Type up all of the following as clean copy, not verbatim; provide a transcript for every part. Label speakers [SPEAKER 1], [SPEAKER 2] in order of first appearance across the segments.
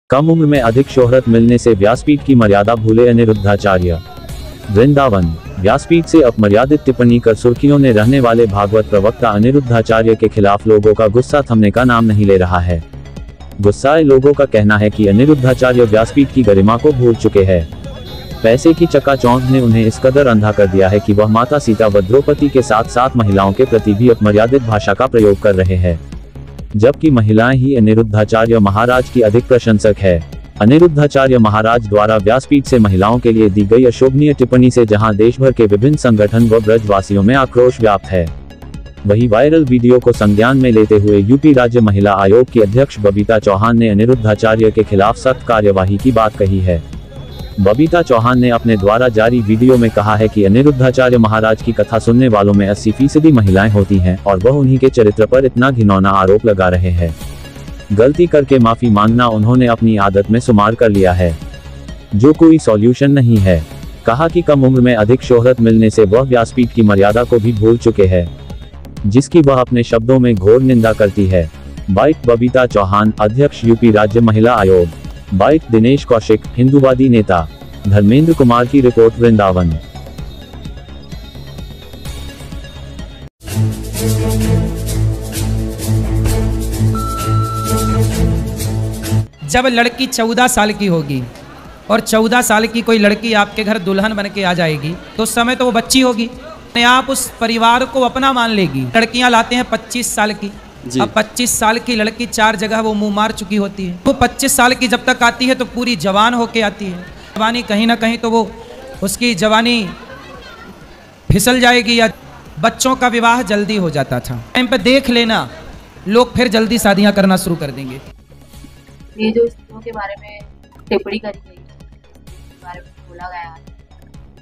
[SPEAKER 1] कम उम्र में अधिक शोहरत मिलने से व्यासपीठ की मर्यादा भूले अनिरुद्धाचार्य। वृंदावन। व्यासपीठ से अपमर्यादित टिप्पणी कर सुर्खियों ने रहने वाले भागवत प्रवक्ता अनिरुद्धाचार्य के खिलाफ लोगों का गुस्सा थमने का नाम नहीं ले रहा है। गुस्साए लोगों का कहना है कि अनिरुद्धाचार्य व्यासपीठ की गरिमा को भूल चुके हैं। पैसे की चकाचौंध ने उन्हें इस कदर अंधा कर दिया है कि वह माता सीता व द्रौपदी के साथ साथ महिलाओं के प्रति भी अपमर्यादित भाषा का प्रयोग कर रहे हैं, जबकि महिलाएं ही अनिरुद्धाचार्य महाराज की अधिक प्रशंसक है। अनिरुद्धाचार्य महाराज द्वारा व्यासपीठ से महिलाओं के लिए दी गई अशोभनीय टिप्पणी से जहां देश भर के विभिन्न संगठन व ब्रजवासियों में आक्रोश व्याप्त है, वही वायरल वीडियो को संज्ञान में लेते हुए यूपी राज्य महिला आयोग की अध्यक्ष बबीता चौहान ने अनिरुद्धाचार्य के खिलाफ सख्त कार्यवाही की बात कही है। बबीता चौहान ने अपने द्वारा जारी वीडियो में कहा है कि अनिरुद्धाचार्य महाराज की कथा सुनने वालों में 80% महिलाएं होती हैं और वह उन्हीं के चरित्र पर इतना घिनौना आरोप लगा रहे हैं। गलती करके माफी मांगना उन्होंने अपनी आदत में शुमार कर लिया है, जो कोई सॉल्यूशन नहीं है। कहा कि कम उम्र में अधिक शोहरत मिलने से वह व्यासपीठ की मर्यादा को भी भूल चुके हैं, जिसकी वह अपने शब्दों में घोर निंदा करती है। बाइट बबीता चौहान, अध्यक्ष यूपी राज्य महिला आयोग। बाइट दिनेश कौशिक, हिंदूवादी नेता। धर्मेंद्र कुमार की रिपोर्ट, वृंदावन।
[SPEAKER 2] जब लड़की 14 साल की होगी और 14 साल की कोई लड़की आपके घर दुल्हन बन के आ जाएगी तो उस समय तो वो बच्ची होगी, आप उस परिवार को अपना मान लेगी। लड़कियां लाते हैं 25 साल की, अब 25 साल की लड़की 4 जगह वो मुंह मार चुकी होती है। वो 25 साल की जब तक आती है तो पूरी जवान होके आती है। जवानी कहीं ना कहीं तो वो उसकी जवानी फिसल जाएगी या बच्चों का विवाह जल्दी हो जाता था। टाइम पे देख लेना, लोग फिर जल्दी शादियां करना शुरू कर देंगे।
[SPEAKER 3] ये जो स्त्रियों के बारे में टिप्पणी करी गई, इसके बारे में बोला गया है,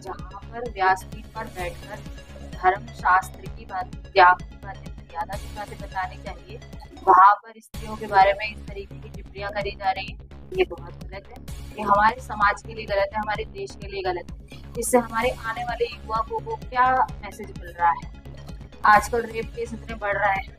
[SPEAKER 3] जहाँ पर व्यासपीठ पर बैठकर धर्म शास्त्र की बात, त्याग की बातें, मर्यादा की बातें बतानी चाहिए, वहाँ पर स्त्रियों के बारे में इस तरीके की टिप्पणियां करी जा रही है। ये बहुत गलत है। ये हमारे समाज के लिए गलत है, हमारे देश के लिए गलत है। इससे हमारे आने वाले युवा को क्या मैसेज मिल रहा है? आजकल रेप केस इतने बढ़ रहे हैं,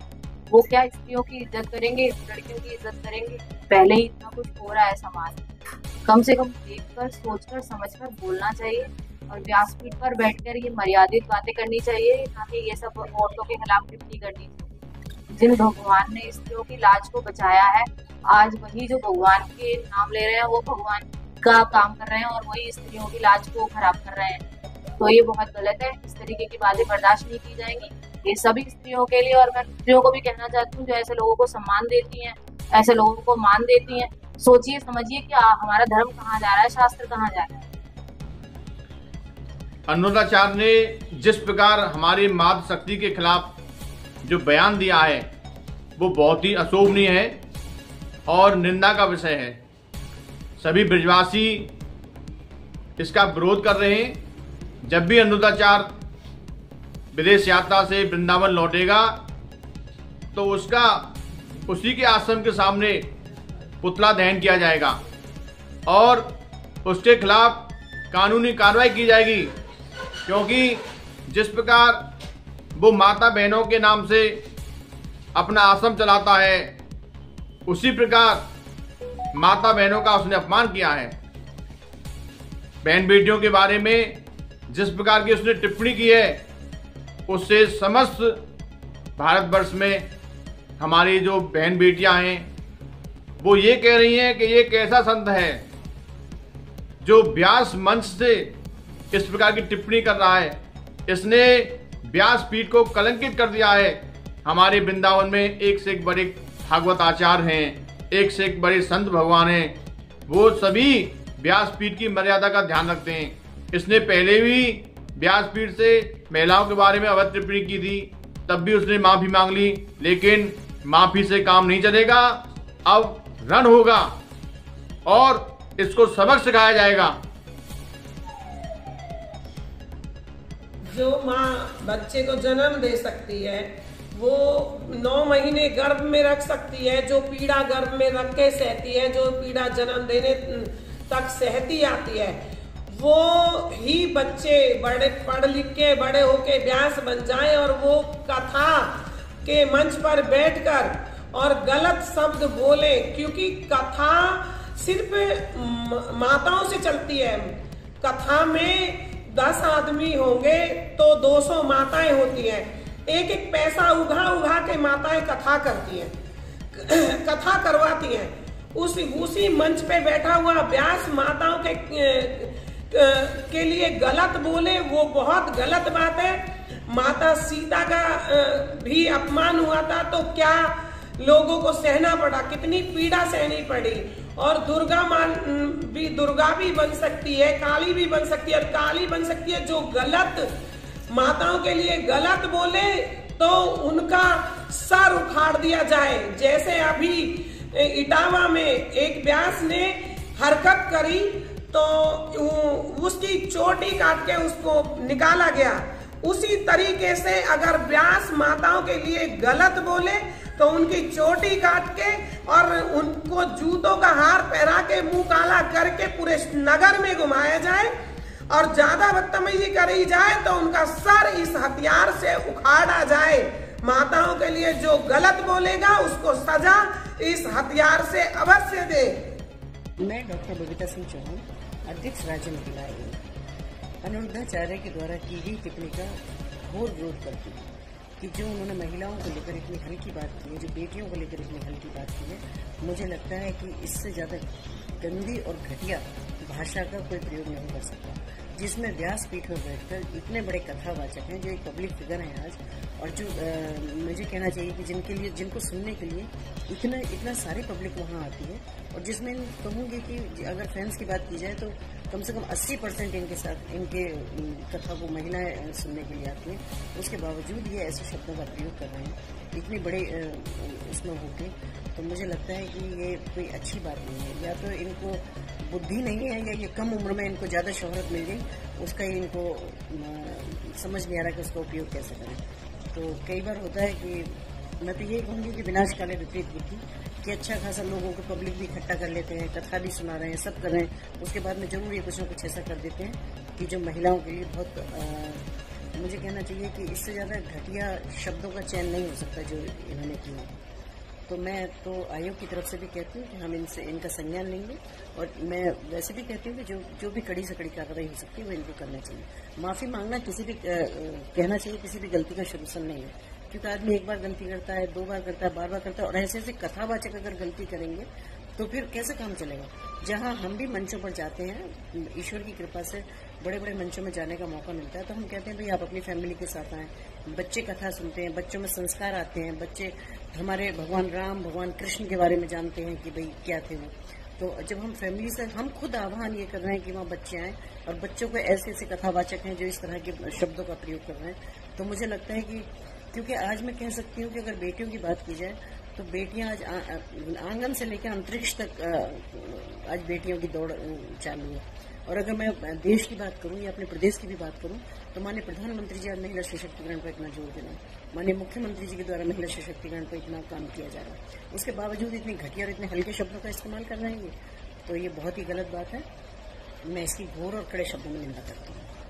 [SPEAKER 3] वो क्या स्त्रियों की इज्जत करेंगे, लड़कियों की इज्जत करेंगे? पहले ही इतना कुछ हो रहा है समाज में। कम से कम देखकर, सोचकर, समझकर बोलना चाहिए और व्यासपीठ पर बैठकर ये मर्यादित बातें करनी चाहिए, ताकि ये सब औरतों के खिलाफ टिप्पणी करनी चाहिए। जिन भगवान ने स्त्रियों की लाज को बचाया है, आज वही जो भगवान के नाम ले रहे हैं वो भगवान का काम कर रहे हैं और वही स्त्रियों की लाज को खराब कर रहे हैं। तो ये बहुत गलत है। इस तरीके की बातें बर्दाश्त नहीं की जाएंगी, ये सभी स्त्रियों के लिए। और मैं स्त्रियों को भी कहना चाहती हूँ जो ऐसे लोगों को सम्मान देती हैं, ऐसे लोगों को मान देती हैं, सोचिए समझिए कि हमारा धर्म कहाँ जा रहा है, शास्त्र कहाँ जा रहा है।
[SPEAKER 4] अनिरुद्धाचार्य ने जिस प्रकार हमारी मातृ शक्ति के खिलाफ जो बयान दिया है वो बहुत ही अशोभनीय है और निंदा का विषय है। सभी ब्रजवासी इसका विरोध कर रहे हैं। जब भी अनिरुद्धाचार्य विदेश यात्रा से वृंदावन लौटेगा तो उसका उसी के आश्रम के सामने पुतला दहन किया जाएगा और उसके खिलाफ कानूनी कार्रवाई की जाएगी, क्योंकि जिस प्रकार वो माता बहनों के नाम से अपना आश्रम चलाता है, उसी प्रकार माता बहनों का उसने अपमान किया है। बहन बेटियों के बारे में जिस प्रकार की उसने टिप्पणी की है, उससे समस्त भारतवर्ष में हमारी जो बहन बेटियां हैं वो ये कह रही हैं कि ये कैसा संत है जो व्यास मंच से इस प्रकार की टिप्पणी कर रहा है। इसने व्यासपीठ को कलंकित कर दिया है। हमारे वृंदावन में एक से एक बड़े भागवत आचार्य हैं, एक से एक बड़े संत भगवान हैं, वो सभी व्यासपीठ की मर्यादा का ध्यान रखते हैं। इसने पहले भी व्यासपीठ से महिलाओं के बारे में अवैध टिप्पणी की थी, तब भी उसने माफी मांग ली, लेकिन माफी से काम नहीं चलेगा। अब रण होगा और इसको सबक सिखाया जाएगा।
[SPEAKER 5] जो माँ बच्चे को जन्म दे सकती है वो 9 महीने गर्भ में रख सकती है, जो पीड़ा गर्भ में रख के सहती है, जो पीड़ा जन्म देने तक सहती आती है, वो ही बच्चे बड़े पढ़ लिख के बड़े होके व्यास बन जाएं और वो कथा के मंच पर बैठकर और गलत शब्द बोले, क्योंकि कथा सिर्फ माताओं से चलती है। कथा में 10 आदमी होंगे तो 200 माताएं होती हैं। एक एक पैसा उघा उघा के माताएं कथा करती हैं, कथा करवाती हैं। उसी मंच पे बैठा हुआ व्यास माताओं के लिए गलत बोले, वो बहुत गलत बात है। माता सीता का भी अपमान हुआ था तो क्या लोगों को सहना पड़ा, कितनी पीड़ा सहनी पड़ी। और दुर्गा भी बन सकती है, काली भी बन सकती है। और काली बन सकती है जो गलत माताओं के लिए गलत बोले तो उनका सर उखाड़ दिया जाए। जैसे अभी इटावा में एक व्यास ने हरकत करी तो उसकी चोटी काट के उसको निकाला गया। उसी तरीके से अगर व्यास माताओं के लिए गलत बोले तो उनकी चोटी काट के और उनको जूतों का हार पहरा के मुंह काला करके पूरे नगर में घुमाया जाए। और ज्यादा बदतमीजी करी जाए तो उनका सर इस हथियार से उखाड़ा जाए। माताओं के लिए जो गलत बोलेगा उसको सजा इस हथियार से अवश्य दे।
[SPEAKER 6] मैं डॉक्टर बबीता सिंह चौहान, अध्यक्ष राज्य महिला आयोग, अनिरुद्धाचार्य के द्वारा की गई टिप्पणी का घोर विरोध करती हूँ कि जो उन्होंने महिलाओं को लेकर इतनी हल्की बात की है, जो बेटियों को लेकर इतनी हल्की बात की है, मुझे लगता है कि इससे ज्यादा गंदी और घटिया भाषा का कोई प्रयोग नहीं कर सकता। जिसमें व्यासपीठ में बैठकर इतने बड़े कथावाचक हैं जो एक पब्लिक फिगर हैं आज, और जो मुझे कहना चाहिए कि जिनको सुनने के लिए इतना सारी पब्लिक वहाँ आती है। और जिसमें कहूँगी कि अगर फैंस की बात की जाए तो कम से कम 80% इनके कथा को महिलाएं सुनने के लिए आती हैं। उसके बावजूद ये ऐसे शब्दों का प्रयोग कर रहे हैं इतने बड़े इसमें होके, तो मुझे लगता है कि ये कोई अच्छी बात नहीं है। या तो इनको बुद्धि नहीं है या ये कम उम्र में इनको ज़्यादा शोहरत मिल गई, उसका इनको समझ नहीं आ रहा कि उसका उपयोग कैसे करें। तो कई बार होता है कि मैं तो यही कहूँगी कि विनाश काले विपरीत बुद्धि, कि अच्छा खासा लोगों को पब्लिक भी इकट्ठा कर लेते हैं, कथा भी सुना रहे हैं, सब कर रहे हैं, उसके बाद में जरूर ये कुछ न कुछ ऐसा कर देते हैं कि जो महिलाओं के लिए बहुत मुझे कहना चाहिए कि इससे ज़्यादा घटिया शब्दों का चयन नहीं हो सकता जो इन्होंने किया। तो मैं तो आयोग की तरफ से भी कहती हूँ कि हम इनका संज्ञान लेंगे। और मैं वैसे भी कहती हूँ कि जो भी कड़ी से कड़ी कार्रवाई हो सकती है वो इनको करना चाहिए। माफ़ी मांगना किसी भी कहना चाहिए किसी भी गलती का सलूशन नहीं है, क्योंकि आदमी एक बार गलती करता है, 2 बार करता है, बार बार करता है, और ऐसे कथावाचक अगर गलती करेंगे तो फिर कैसे काम चलेगा। जहाँ हम भी मंचों पर जाते हैं, ईश्वर की कृपा से बड़े बड़े मंचों में जाने का मौका मिलता है, तो हम कहते हैं भाई आप अपनी फैमिली के साथ आएं, बच्चे कथा सुनते हैं, बच्चों में संस्कार आते हैं, बच्चे हमारे भगवान राम भगवान कृष्ण के बारे में जानते हैं कि भाई क्या थे वो। तो जब हम फैमिली से हम खुद आह्वान ये कर रहे हैं कि वहाँ बच्चे आएं और बच्चों को ऐसे ऐसे कथावाचक हैं जो इस तरह के शब्दों का प्रयोग कर रहे हैं, तो मुझे लगता है कि क्योंकि आज मैं कह सकती हूँ कि अगर बेटियों की बात की जाए तो बेटियां आज आंगन से लेकर अंतरिक्ष तक आज बेटियों की दौड़ चालू है। और अगर मैं देश की बात करूं या अपने प्रदेश की भी बात करूं तो माननीय प्रधानमंत्री जी आज महिला सशक्तिकरण पर इतना जोर दे रहे हैं, माननीय मुख्यमंत्री जी के द्वारा महिला सशक्तिकरण पर इतना काम किया जा रहा है, उसके बावजूद इतनी घटिया और इतने हल्के शब्दों का इस्तेमाल कर रहे हैं, तो ये बहुत ही गलत बात है। मैं इसकी घोर और कड़े शब्दों में निंदा करती हूँ।